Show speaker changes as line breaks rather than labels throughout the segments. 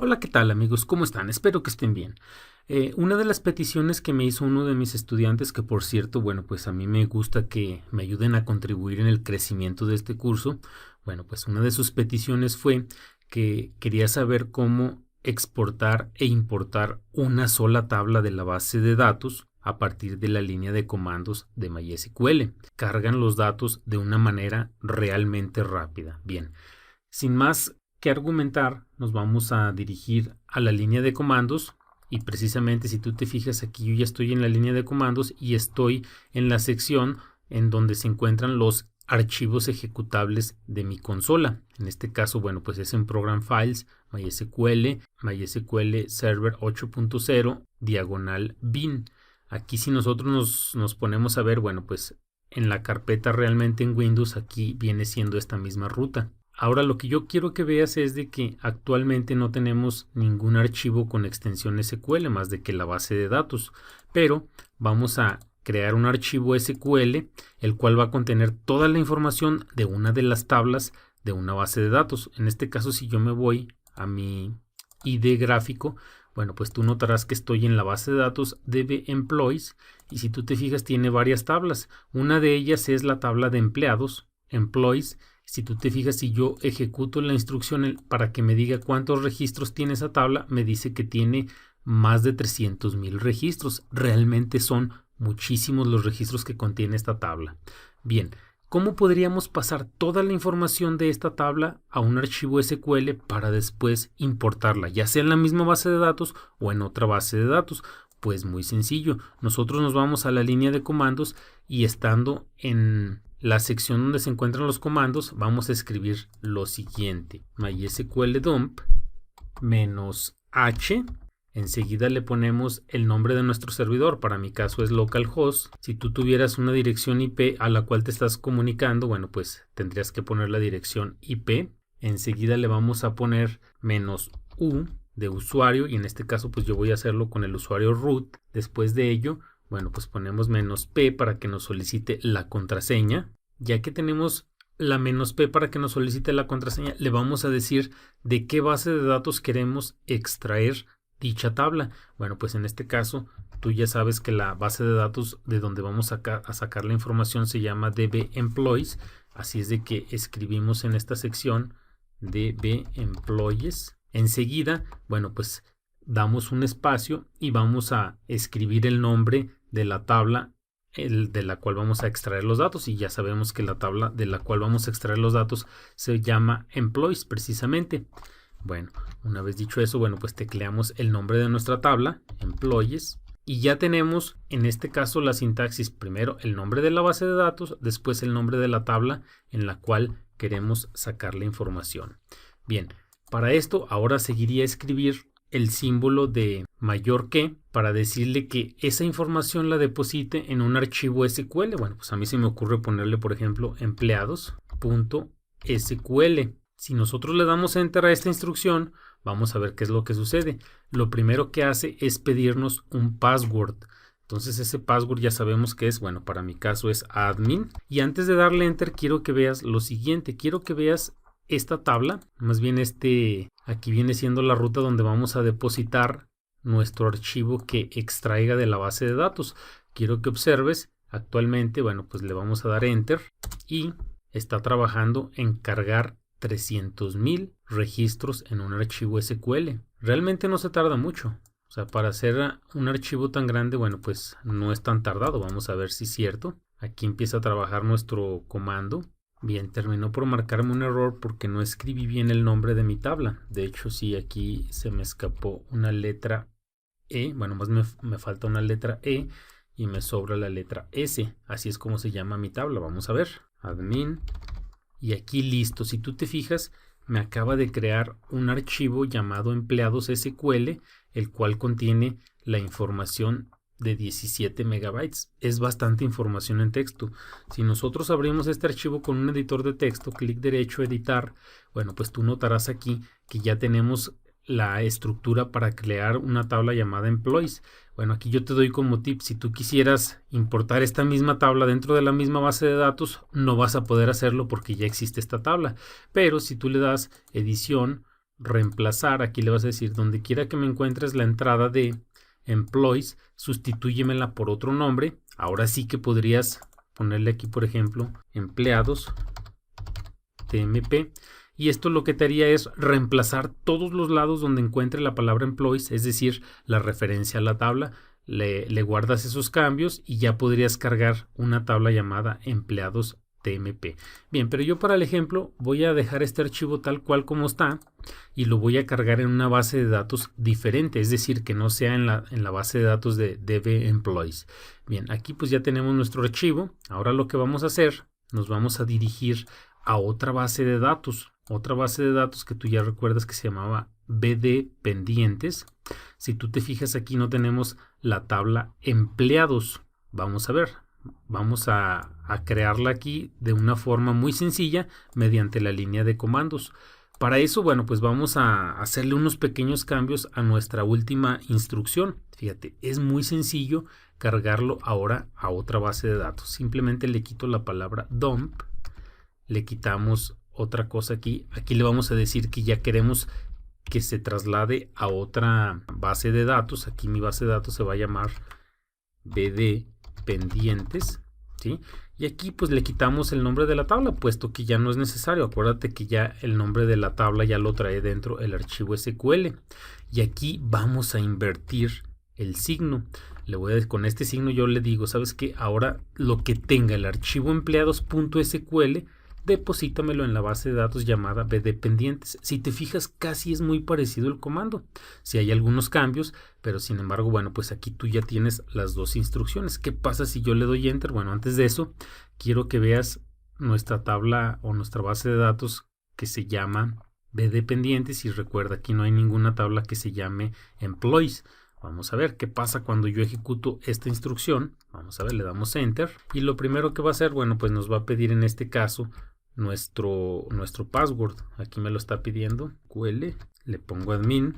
Hola, ¿qué tal amigos? ¿Cómo están? Espero que estén bien. Una de las peticiones que me hizo uno de mis estudiantes, que por cierto, bueno, pues a mí me gusta que me ayuden a contribuir en el crecimiento de este curso. Bueno, pues una de sus peticiones fue que quería saber cómo exportar e importar una sola tabla de la base de datos a partir de la línea de comandos de MySQL. Cargan los datos de una manera realmente rápida. Bien, sin más que argumentar, nos vamos a dirigir a la línea de comandos y precisamente si tú te fijas aquí yo ya estoy en la línea de comandos y estoy en la sección en donde se encuentran los archivos ejecutables de mi consola. En este caso, bueno, pues es en Program Files, MySQL Server 8.0, diagonal bin. Aquí si nosotros nos ponemos a ver, bueno, pues en la carpeta realmente en Windows aquí viene siendo esta misma ruta. Ahora lo que yo quiero que veas es de que actualmente no tenemos ningún archivo con extensión SQL más de que la base de datos, pero vamos a crear un archivo SQL el cual va a contener toda la información de una de las tablas de una base de datos. En este caso, si yo me voy a mi ID gráfico, bueno, pues tú notarás que estoy en la base de datos DB Employees y si tú te fijas tiene varias tablas. Una de ellas es la tabla de empleados, Employees. Si tú te fijas, si yo ejecuto la instrucción para que me diga cuántos registros tiene esa tabla, me dice que tiene más de 300,000 registros. Realmente son muchísimos los registros que contiene esta tabla. Bien, ¿cómo podríamos pasar toda la información de esta tabla a un archivo SQL para después importarla, ya sea en la misma base de datos o en otra base de datos? Pues muy sencillo, nosotros nos vamos a la línea de comandos y estando en la sección donde se encuentran los comandos, vamos a escribir lo siguiente: MySQL dump -h. Enseguida le ponemos el nombre de nuestro servidor. Para mi caso es localhost. Si tú tuvieras una dirección IP a la cual te estás comunicando, bueno, pues tendrías que poner la dirección IP. Enseguida le vamos a poner -u de usuario y en este caso pues yo voy a hacerlo con el usuario root. Después de ello, bueno, pues ponemos -p para que nos solicite la contraseña. Ya que tenemos la -p para que nos solicite la contraseña, le vamos a decir de qué base de datos queremos extraer dicha tabla. Bueno, pues en este caso tú ya sabes que la base de datos de donde vamos a sacar la información se llama DB Employees. Así es de que escribimos en esta sección DB Employees. Enseguida, bueno, pues damos un espacio y vamos a escribir el nombre de la tabla de la cual vamos a extraer los datos, y ya sabemos que la tabla de la cual vamos a extraer los datos se llama Employees precisamente. Bueno, una vez dicho eso, bueno, pues tecleamos el nombre de nuestra tabla, Employees, y ya tenemos en este caso la sintaxis: primero el nombre de la base de datos, después el nombre de la tabla en la cual queremos sacar la información. Bien, para esto ahora seguiría a escribir el símbolo de mayor que para decirle que esa información la deposite en un archivo SQL. Bueno, pues a mí se me ocurre ponerle, por ejemplo, empleados.sql. Si nosotros le damos enter a esta instrucción, vamos a ver qué es lo que sucede. Lo primero que hace es pedirnos un password. Entonces ese password ya sabemos que es, bueno, para mi caso es admin. Y antes de darle enter quiero que veas lo siguiente. Quiero que veas esta tabla, más bien aquí viene siendo la ruta donde vamos a depositar nuestro archivo que extraiga de la base de datos. Quiero que observes actualmente, bueno, pues le vamos a dar enter y está trabajando en cargar 300,000 registros en un archivo SQL. Realmente no se tarda mucho. O sea, para hacer un archivo tan grande, bueno, pues no es tan tardado. Vamos a ver si es cierto. Aquí empieza a trabajar nuestro comando. Bien, terminó por marcarme un error porque no escribí bien el nombre de mi tabla. De hecho, sí, aquí se me escapó una letra E. Bueno, más me falta una letra E y me sobra la letra S. Así es como se llama mi tabla. Vamos a ver. Admin. Y aquí listo. Si tú te fijas, me acaba de crear un archivo llamado empleados SQL, el cual contiene la información de 17 megabytes. Es bastante información en texto. Si nosotros abrimos este archivo con un editor de texto, clic derecho, editar, bueno, pues tú notarás aquí que ya tenemos la estructura para crear una tabla llamada employees. Bueno, aquí yo te doy como tip: si tú quisieras importar esta misma tabla dentro de la misma base de datos, no vas a poder hacerlo porque ya existe esta tabla. Pero si tú le das edición, reemplazar, aquí le vas a decir, donde quiera que me encuentres la entrada de employees, sustitúyemela por otro nombre. Ahora sí que podrías ponerle aquí, por ejemplo, empleados TMP. Y esto lo que te haría es reemplazar todos los lados donde encuentre la palabra employees, es decir, la referencia a la tabla. Le guardas esos cambios y ya podrías cargar una tabla llamada empleados TMP. Bien, pero yo para el ejemplo voy a dejar este archivo tal cual como está y lo voy a cargar en una base de datos diferente, es decir, que no sea en la base de datos de DB Employees. Bien, aquí pues ya tenemos nuestro archivo. Ahora lo que vamos a hacer, nos vamos a dirigir a otra base de datos que tú ya recuerdas que se llamaba BD Pendientes. Si tú te fijas, aquí no tenemos la tabla empleados. Vamos a ver, vamos a crearla aquí de una forma muy sencilla mediante la línea de comandos. Para eso, bueno, pues vamos a hacerle unos pequeños cambios a nuestra última instrucción. Fíjate, es muy sencillo cargarlo ahora a otra base de datos. Simplemente le quito la palabra dump, le quitamos otra cosa aquí. Aquí le vamos a decir que ya queremos que se traslade a otra base de datos. Aquí mi base de datos se va a llamar BD Pendientes, ¿sí? Y aquí pues le quitamos el nombre de la tabla, puesto que ya no es necesario. Acuérdate que ya el nombre de la tabla ya lo trae dentro el archivo SQL. Y aquí vamos a invertir el signo. Con este signo yo le digo, ¿sabes qué? Ahora lo que tenga el archivo empleados.sql, deposítamelo en la base de datos llamada BD Pendientes. Si te fijas, casi es muy parecido el comando. Si hay algunos cambios, pero sin embargo, bueno, pues aquí tú ya tienes las dos instrucciones. ¿Qué pasa si yo le doy Enter? Bueno, antes de eso, quiero que veas nuestra tabla o nuestra base de datos que se llama BD Pendientes. Y recuerda, aquí no hay ninguna tabla que se llame Employees. Vamos a ver qué pasa cuando yo ejecuto esta instrucción. Vamos a ver, le damos Enter. Y lo primero que va a hacer, bueno, pues nos va a pedir en este caso nuestro password. Aquí me lo está pidiendo. QL, le pongo admin,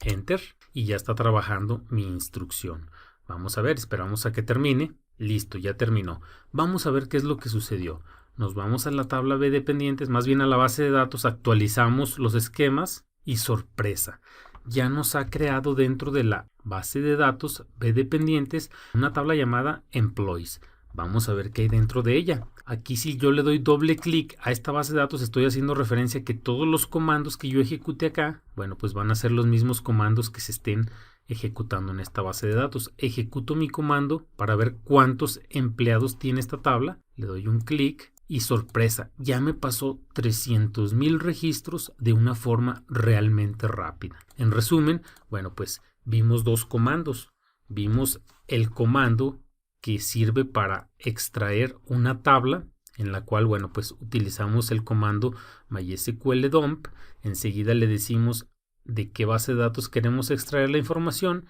Enter, y ya está trabajando mi instrucción. Vamos a ver, esperamos a que termine. Listo, ya terminó. Vamos a ver qué es lo que sucedió. Nos vamos a la tabla BD Pendientes, más bien a la base de datos, actualizamos los esquemas y sorpresa. Ya nos ha creado dentro de la base de datos BD Pendientes una tabla llamada Employees. Vamos a ver qué hay dentro de ella. Aquí si yo le doy doble clic a esta base de datos, estoy haciendo referencia a que todos los comandos que yo ejecute acá, bueno, pues van a ser los mismos comandos que se estén ejecutando en esta base de datos. Ejecuto mi comando para ver cuántos empleados tiene esta tabla. Le doy un clic y sorpresa, ya me pasó 300,000 registros de una forma realmente rápida. En resumen, bueno, pues vimos dos comandos. Vimos el comando que sirve para extraer una tabla, en la cual, bueno, pues utilizamos el comando MySQL dump. Enseguida le decimos de qué base de datos queremos extraer la información,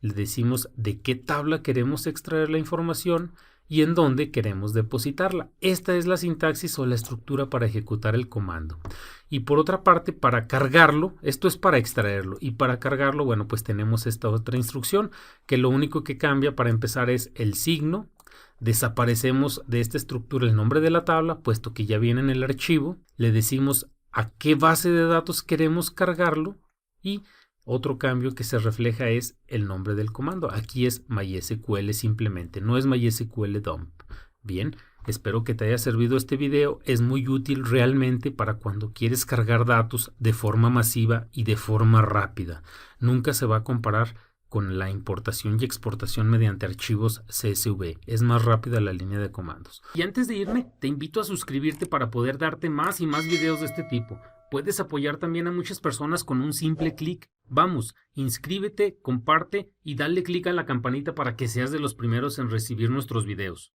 le decimos de qué tabla queremos extraer la información y en dónde queremos depositarla. Esta es la sintaxis o la estructura para ejecutar el comando. Y por otra parte, para cargarlo, esto es para extraerlo, y para cargarlo, bueno, pues tenemos esta otra instrucción, que lo único que cambia para empezar es el signo. Desaparecemos de esta estructura el nombre de la tabla, puesto que ya viene en el archivo. Le decimos a qué base de datos queremos cargarlo, y otro cambio que se refleja es el nombre del comando. Aquí es MySQL simplemente, no es MySQL dump. Bien, espero que te haya servido este video. Es muy útil realmente para cuando quieres cargar datos de forma masiva y de forma rápida. Nunca se va a comparar con la importación y exportación mediante archivos CSV. Es más rápida la línea de comandos. Y antes de irme, te invito a suscribirte para poder darte más y más videos de este tipo. Puedes apoyar también a muchas personas con un simple clic. Vamos, inscríbete, comparte y dale clic a la campanita para que seas de los primeros en recibir nuestros videos.